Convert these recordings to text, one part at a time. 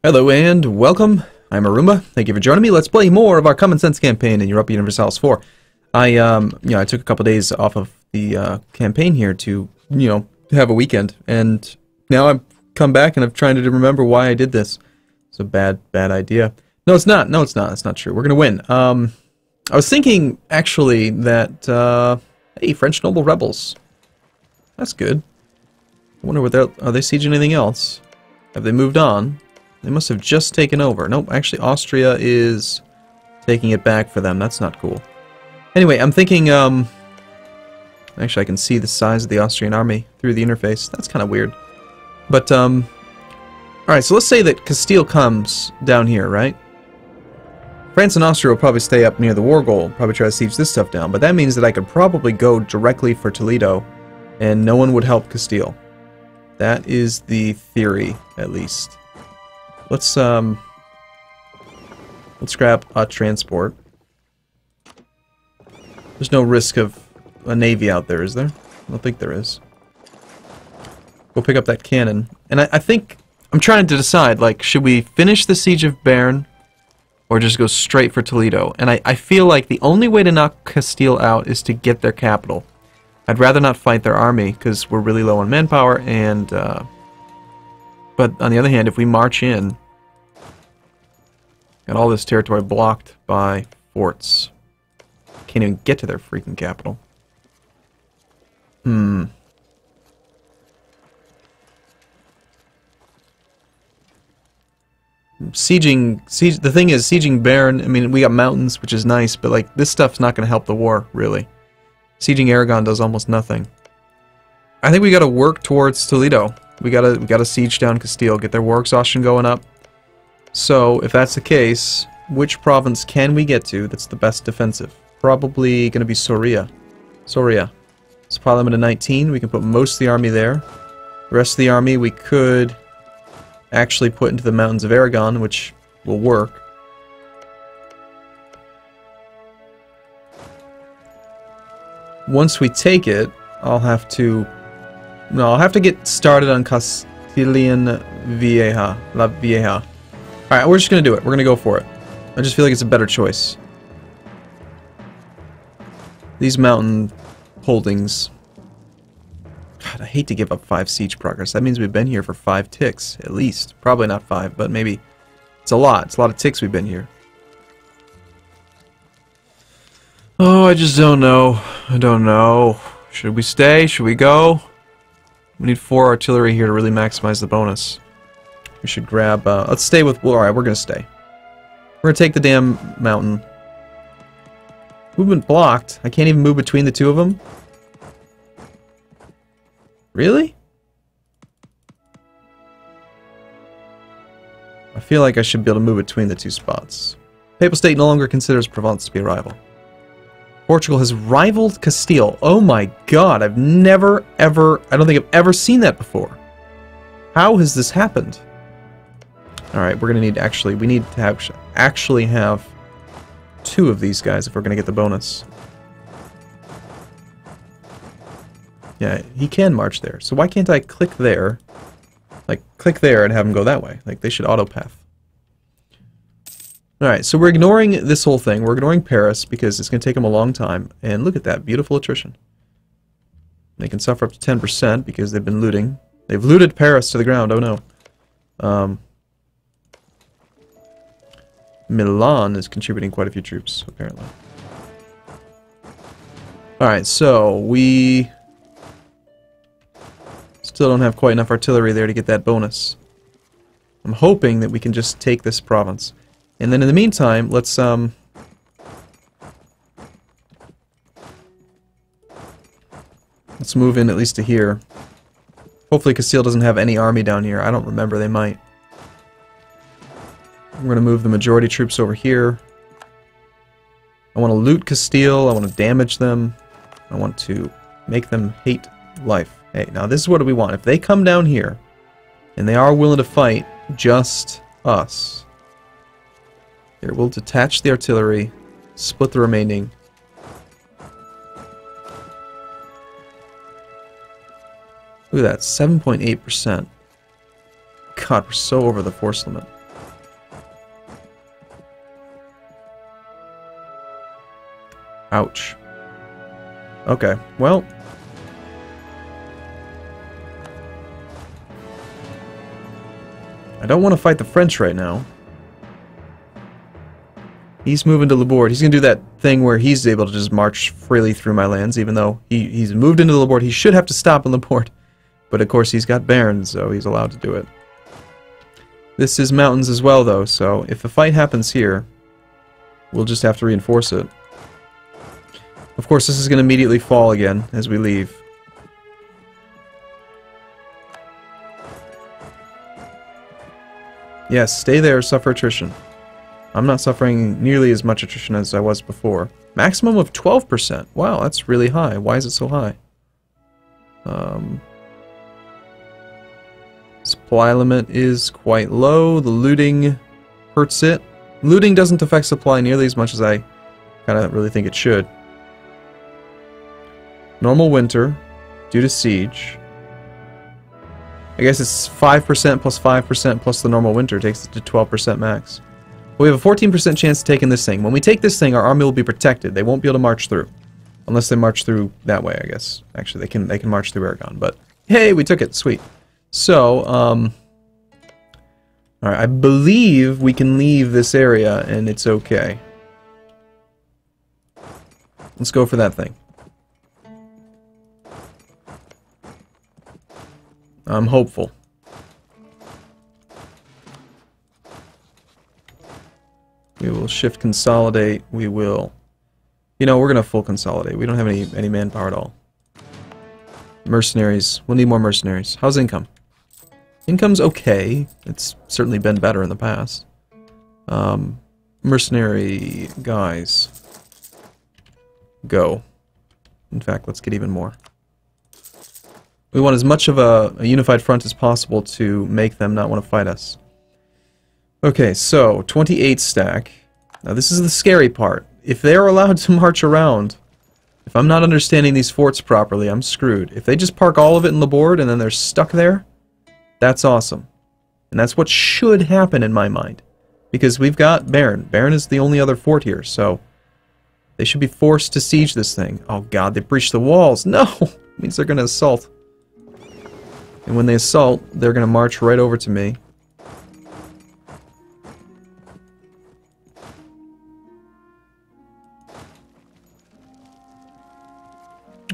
Hello and welcome. I'm Arumba. Thank you for joining me. Let's play more of our Common Sense campaign in Europa Universalis IV. I took a couple days off of the campaign here to, have a weekend, and now I've come back and I'm trying to remember why I did this. It's a bad idea. No, it's not. No, it's not. That's not true. We're gonna win. I was thinking actually that hey, French noble rebels. That's good. I wonder what are they sieging anything else? Have they moved on? They must have just taken over. Nope, actually Austria is taking it back for them. That's not cool. Anyway, I'm thinking, actually I can see the size of the Austrian army through the interface. That's kind of weird. But, alright, so let's say that Castile comes down here, right? France and Austria will probably stay up near the war goal, probably try to siege this stuff down, but that means that I could probably go directly for Toledo, and no one would help Castile. That is the theory, at least. Let's grab a transport. There's no risk of a navy out there, is there? I don't think there is. We'll pick up that cannon. And I think I'm trying to decide, like, should we finish the siege of Bern or just go straight for Toledo? And I feel like the only way to knock Castile out is to get their capital. I'd rather not fight their army because we're really low on manpower, and but on the other hand, if we march in, got all this territory blocked by forts. Can't even get to their freaking capital. The thing is, sieging Bern, I mean, we got mountains, which is nice, but like, this stuff's not going to help the war, really. Sieging Aragon does almost nothing. I think we gotta work towards Toledo. We gotta siege down Castile, get their war exhaustion going up. So, if that's the case, which province can we get to that's the best defensive? Probably gonna be Soria. Soria. Supply limit of 19, we can put most of the army there. The rest of the army we could actually put into the mountains of Aragon, which will work. Once we take it, I'll have to get started on Castilian Vieja, La Vieja. Alright, we're just gonna do it. We're gonna go for it. I just feel like it's a better choice. These mountain holdings. God, I hate to give up 5 siege progress. That means we've been here for 5 ticks, at least. Probably not 5, but maybe. It's a lot. It's a lot of ticks we've been here. Oh, I just don't know. I don't know. Should we stay? Should we go? We need 4 artillery here to really maximize the bonus. We should grab, let's stay with, well, alright, we're gonna stay. We're gonna take the damn mountain. Movement blocked. I can't even move between the two of them. Really? I feel like I should be able to move between the 2 spots. Papal State no longer considers Provence to be a rival. Portugal has rivaled Castile. Oh my god, I've never, ever, I don't think I've ever seen that before. How has this happened? Alright, we're gonna need, we need to actually have 2 of these guys if we're gonna get the bonus. Yeah, he can march there. So why can't I click there? Like, click there and have him go that way. Like, they should auto-path. Alright, so we're ignoring this whole thing. We're ignoring Paris because it's going to take them a long time. And look at that, beautiful attrition. They can suffer up to 10% because they've been looting. They've looted Paris to the ground, oh no. Milan is contributing quite a few troops, apparently. Alright, so we still don't have quite enough artillery there to get that bonus. I'm hoping that we can just take this province. And then in the meantime, let's move in at least to here. Hopefully Castile doesn't have any army down here. I don't remember, they might. We're going to move the majority troops over here. I want to loot Castile, I want to damage them. I want to make them hate life. Hey, now this is what we want. If they come down here, and they are willing to fight just us, here, we'll detach the artillery, split the remaining. Look at that, 7.8%. God, we're so over the force limit. Ouch. Okay, well. I don't want to fight the French right now. He's moving to Laborde. He's going to do that thing where he's able to just march freely through my lands, even though he's moved into Laborde. He should have to stop in Laborde. But of course he's got barons, so he's allowed to do it. This is mountains as well, though, so if a fight happens here, we'll just have to reinforce it. Of course, this is going to immediately fall again as we leave. Yes, stay there, suffer attrition. I'm not suffering nearly as much attrition as I was before. Maximum of 12%. Wow, that's really high. Why is it so high? Supply limit is quite low. The looting hurts it. Looting doesn't affect supply nearly as much as I kind of really think it should. Normal winter, due to siege. I guess it's 5% plus 5% plus the normal winter takes it to 12% max. We have a 14% chance of taking this thing. When we take this thing, our army will be protected. They won't be able to march through. Unless they march through that way, I guess. Actually, they can march through Aragon, but hey, we took it. Sweet. So, alright, I believe we can leave this area and it's okay. Let's go for that thing. I'm hopeful. We will shift consolidate. We will... You know, we're going to full consolidate. We don't have any manpower at all. Mercenaries. We'll need more mercenaries. How's income? Income's okay. It's certainly been better in the past. Mercenary guys. Go. In fact, let's get even more. We want as much of a unified front as possible to make them not want to fight us. Okay, so 28 stack. Now this is the scary part. If they're allowed to march around, if I'm not understanding these forts properly, I'm screwed. If they just park all of it in Laborde and then they're stuck there, that's awesome. And that's what should happen in my mind. Because we've got Baron. Baron is the only other fort here, so they should be forced to siege this thing. Oh god, they breached the walls. No! It means they're going to assault. And when they assault, they're going to march right over to me.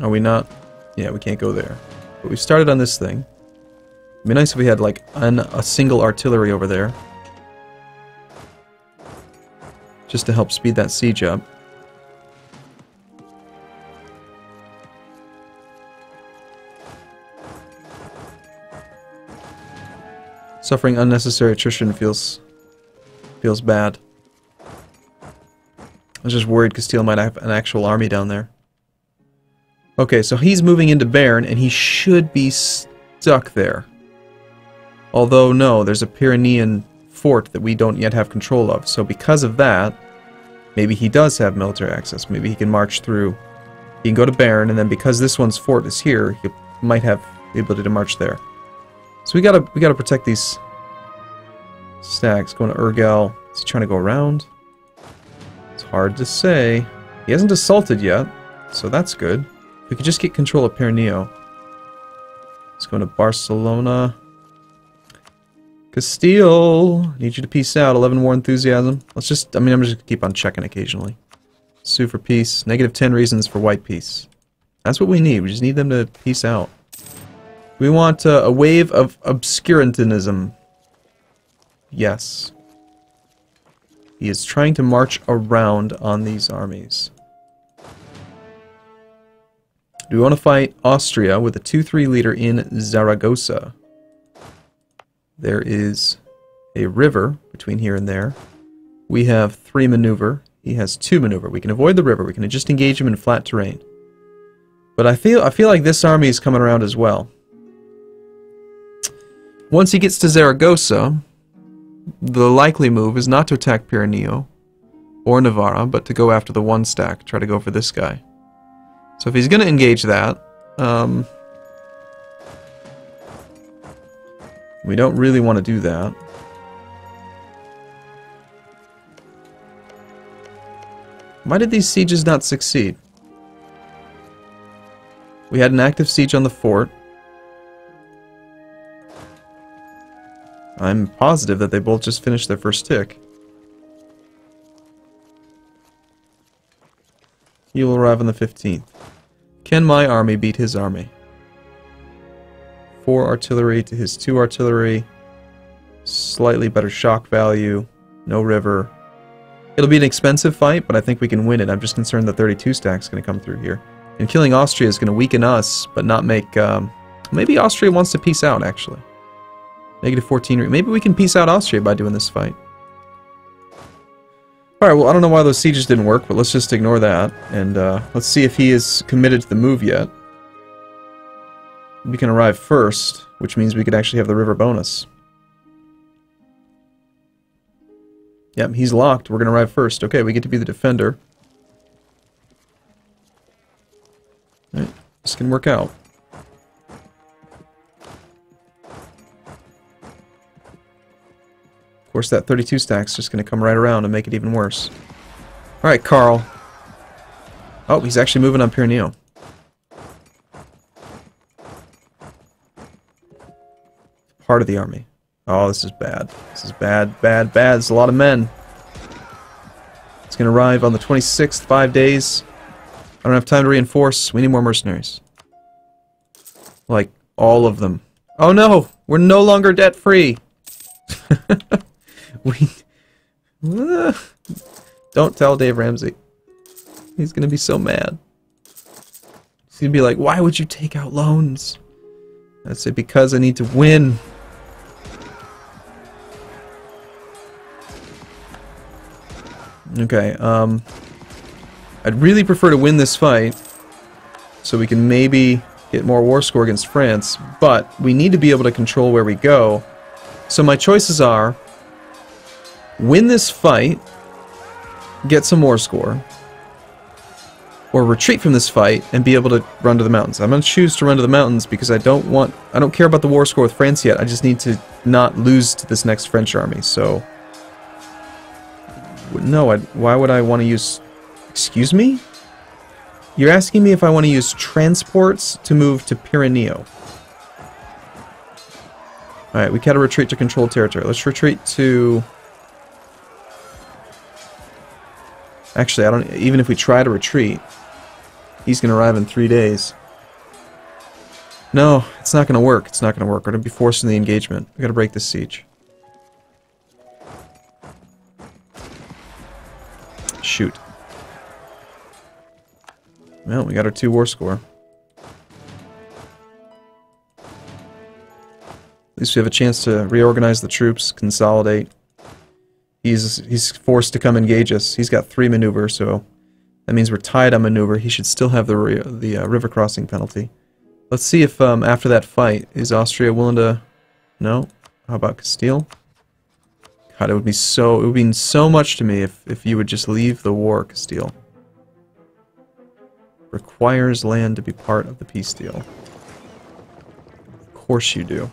Are we not? Yeah, we can't go there. But we started on this thing. It'd be nice if we had, like, a single artillery over there. Just to help speed that siege up. Suffering unnecessary attrition feels bad. I was just worried Castile might have an actual army down there. Okay, so he's moving into Béarn, and he should be stuck there. Although, no, there's a Pyrenean fort that we don't yet have control of. So because of that, maybe he does have military access. Maybe he can march through. He can go to Béarn, and then because this one's fort is here, he might have the ability to march there. So we gotta protect these stacks. Going to Urgel. Is he trying to go around? It's hard to say. He hasn't assaulted yet, so that's good. We could just get control of Pernio. Let's go to Barcelona. Castile! Need you to peace out. 11 war enthusiasm. Let's just, I'm just gonna keep on checking occasionally. Sue for peace. Negative 10 reasons for white peace. That's what we need. We just need them to peace out. We want a wave of obscurantism. Yes. He is trying to march around on these armies. Do we want to fight Austria with a 2-3 leader in Zaragoza? There is a river between here and there. We have 3 maneuver. He has 2 maneuver. We can avoid the river. We can just engage him in flat terrain. But I feel like this army is coming around as well. Once he gets to Zaragoza, the likely move is not to attack Pyreneo or Navarra, but to go after the 1 stack, try to go for this guy. So if he's going to engage that, we don't really want to do that. Why did these sieges not succeed? We had an active siege on the fort. I'm positive that they both just finished their first tick. He will arrive on the 15th. Can my army beat his army? 4 artillery to his 2 artillery. Slightly better shock value. No river. It'll be an expensive fight, but I think we can win it. I'm just concerned that 32 stack's going to come through here. And killing Austria is going to weaken us, but not make... maybe Austria wants to peace out, actually. Negative 14... Maybe we can peace out Austria by doing this fight. Alright, well, I don't know why those sieges didn't work, but let's just ignore that. And let's see if he is committed to the move yet. We can arrive first, which means we could actually have the river bonus. Yep, he's locked. We're going to arrive first. Okay, we get to be the defender. Alright, this can work out. Of course, that 32 stack's just going to come right around and make it even worse. Alright, Carl. Oh, he's actually moving on Pyreneo. Part of the army. Oh, this is bad. This is bad, bad, bad. There's a lot of men. It's going to arrive on the 26th, 5 days. I don't have time to reinforce. We need more mercenaries. Like, all of them. Oh no! We're no longer debt-free! Don't tell Dave Ramsey. He's gonna be so mad. He's gonna be like, why would you take out loans? I say, because I need to win. Okay, I'd really prefer to win this fight so we can maybe get more war score against France, but we need to be able to control where we go. So my choices are win this fight, get some war score, or retreat from this fight and be able to run to the mountains. I'm going to choose to run to the mountains because I don't care about the war score with France yet. I just need to not lose to this next French army. So no, why would I want to use... Excuse me? You're asking me if I want to use transports to move to Pyreneo. Alright, we gotta retreat to controlled territory. Let's retreat to... Actually, I don't... Even if we try to retreat, he's gonna arrive in 3 days. No, it's not gonna work. It's not gonna work. We're gonna be forced in the engagement. We gotta break this siege. Shoot. Well, we got our 2 war score. At least we have a chance to reorganize the troops, consolidate. He's forced to come engage us. He's got 3 maneuver, so that means we're tied on maneuver. He should still have the river crossing penalty. Let's see if after that fight, is Austria willing to... No? How about Castile? God, it would mean so much to me if you would just leave the war, Castile. Requires land to be part of the peace deal. Of course you do.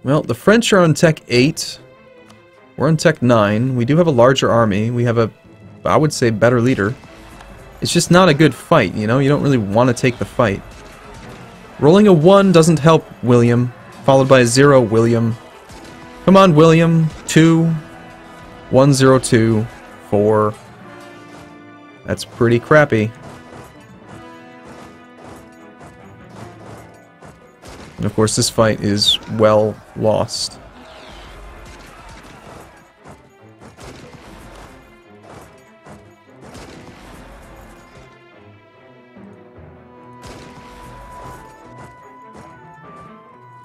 Well, the French are on Tech 8. We're on Tech 9. We do have a larger army. We have a, I would say, better leader. It's just not a good fight, you know? You don't really want to take the fight. Rolling a 1 doesn't help William, followed by a 0, William. Come on, William. 2. 1, 0, 2. 4. That's pretty crappy. And of course, this fight is well lost.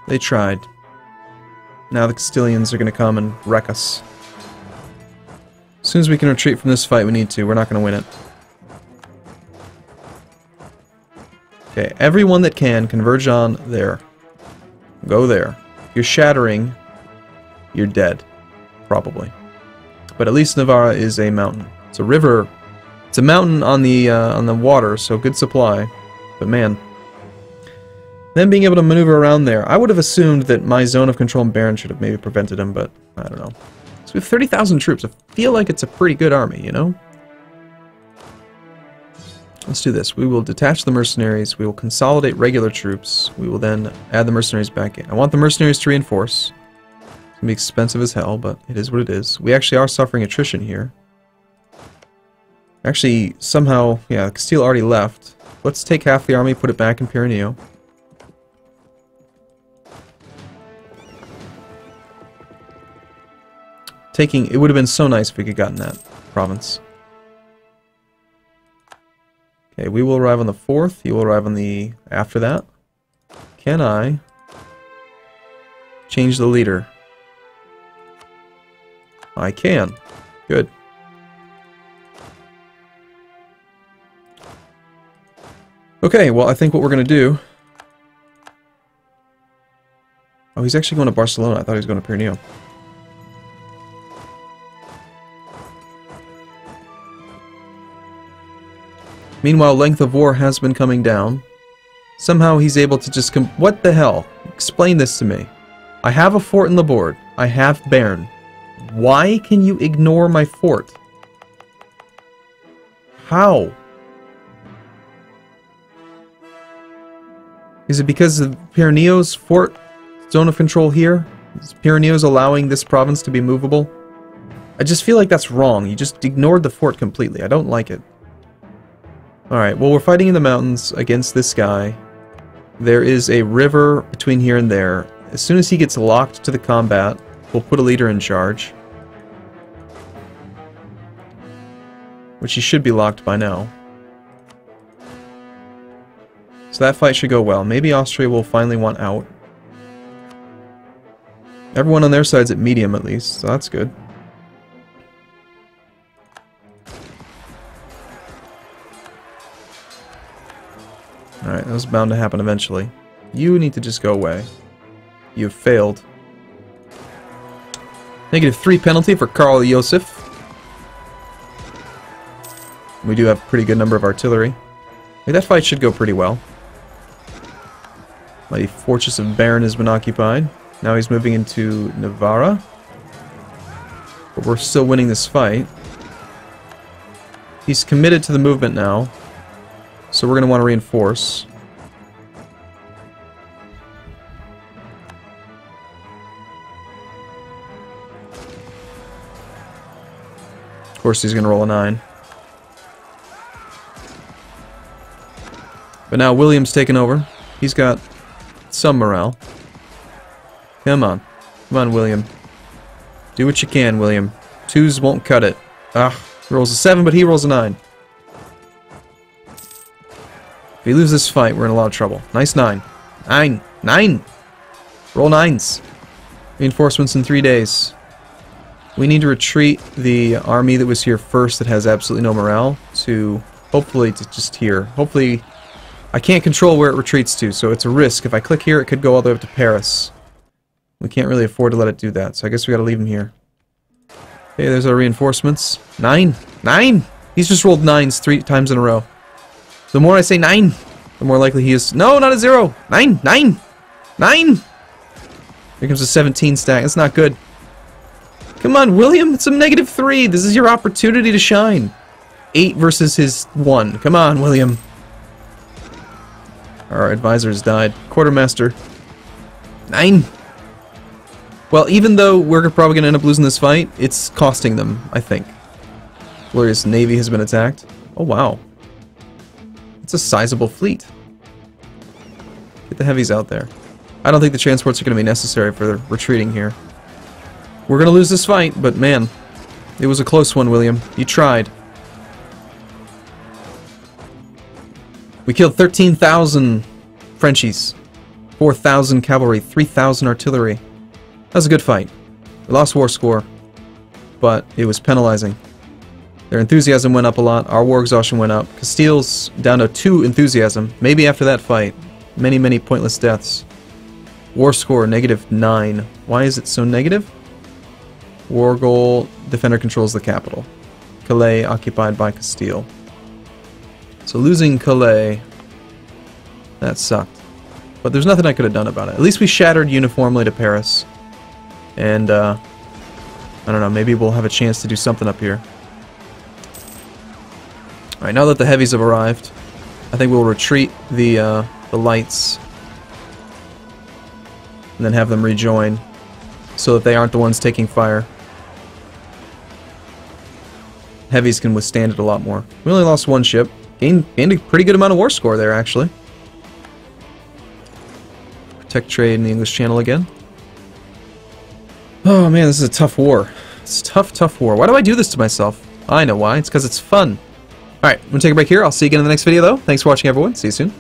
They tried. Now the Castilians are going to come and wreck us. As soon as we can retreat from this fight, we need to. We're not going to win it. Okay, everyone that can, converge on there. Go there. If you're shattering, you're dead. Probably. But at least Navarra is a mountain. It's a river. It's a mountain on the water, so good supply. But man, Them being able to maneuver around there. I would have assumed that my zone of control and Baron should have maybe prevented him, but I don't know. So we have 30,000 troops. I feel like it's a pretty good army, you know? Let's do this. We will detach the mercenaries. We will consolidate regular troops. We will then add the mercenaries back in. I want the mercenaries to reinforce. It's going to be expensive as hell, but it is what it is. We actually are suffering attrition here. Actually, somehow, yeah, Castile already left. Let's take half the army, put it back in Pyreneo. It would have been so nice if we could have gotten that province. Okay, we will arrive on the 4th. You will arrive on the... after that. Can I change the leader? I can. Good. Okay, well, I think what we're going to do... Oh, he's actually going to Barcelona. I thought he was going to Pyreneo. Meanwhile, length of war has been coming down. Somehow he's able to just what the hell? Explain this to me. I have a fort in the board. I have Bern. Why can you ignore my fort? How? Is it because of Pyreneo's fort zone of control here? Is Pyreneo's allowing this province to be movable? I just feel like that's wrong. You just ignored the fort completely. I don't like it. Alright, well, we're fighting in the mountains against this guy. There is a river between here and there. As soon as he gets locked to the combat, we'll put a leader in charge. Which he should be locked by now. So that fight should go well. Maybe Austria will finally want out. Everyone on their side's at medium at least, so that's good. Alright, that was bound to happen eventually. You need to just go away. You've failed. -3 penalty for Karl Josef. We do have a pretty good number of artillery. That fight should go pretty well. Mighty Fortress of Bern has been occupied. Now he's moving into Navarra. But we're still winning this fight. He's committed to the movement now. So we're going to want to reinforce. Of course he's going to roll a 9. But now William's taken over. He's got some morale. Come on. Come on, William. Do what you can, William. 2s won't cut it. Ah, he rolls a 7, but he rolls a 9. If we lose this fight, we're in a lot of trouble. Nice 9. 9! 9! Roll 9s. Reinforcements in 3 days. We need to retreat the army that was here first that has absolutely no morale to, hopefully, to just here. Hopefully, I can't control where it retreats to, so it's a risk. If I click here, it could go all the way up to Paris. We can't really afford to let it do that, so I guess we gotta leave him here. Okay, there's our reinforcements. 9! 9! He's just rolled 9s 3 times in a row. The more I say 9, the more likely he is... No, not a 0! 9! 9! 9! Here comes a 17 stack. That's not good. Come on, William! It's a -3! This is your opportunity to shine! 8 versus his 1. Come on, William! Our advisors died. Quartermaster. 9! Well, even though we're probably going to end up losing this fight, it's costing them, I think. Glorious Navy has been attacked. Oh, wow. It's a sizable fleet. Get the heavies out there. I don't think the transports are going to be necessary for retreating here. We're going to lose this fight, but man, it was a close one, William. You tried. We killed 13,000 Frenchies, 4,000 cavalry, 3,000 artillery. That was a good fight. We lost war score, but it was penalizing. Their enthusiasm went up a lot. Our war exhaustion went up. Castile's down to 2 enthusiasm. Maybe after that fight. Many, many pointless deaths. War score, -9. Why is it so negative? War goal, defender controls the capital. Calais occupied by Castile. So losing Calais, that sucked. but there's nothing I could have done about it. At least we shattered uniformly to Paris. And, I don't know, maybe we'll have a chance to do something up here. Alright, now that the heavies have arrived, I think we'll retreat the lights. And then have them rejoin, so that they aren't the ones taking fire. Heavies can withstand it a lot more. We only lost one ship. Gained a pretty good amount of war score there, actually. Protect trade in the English Channel again. Oh man, this is a tough war. It's a tough, tough war. Why do I do this to myself? I know why. It's because it's fun. Alright, I'm going to take a break here. I'll see you again in the next video, though. Thanks for watching, everyone. See you soon.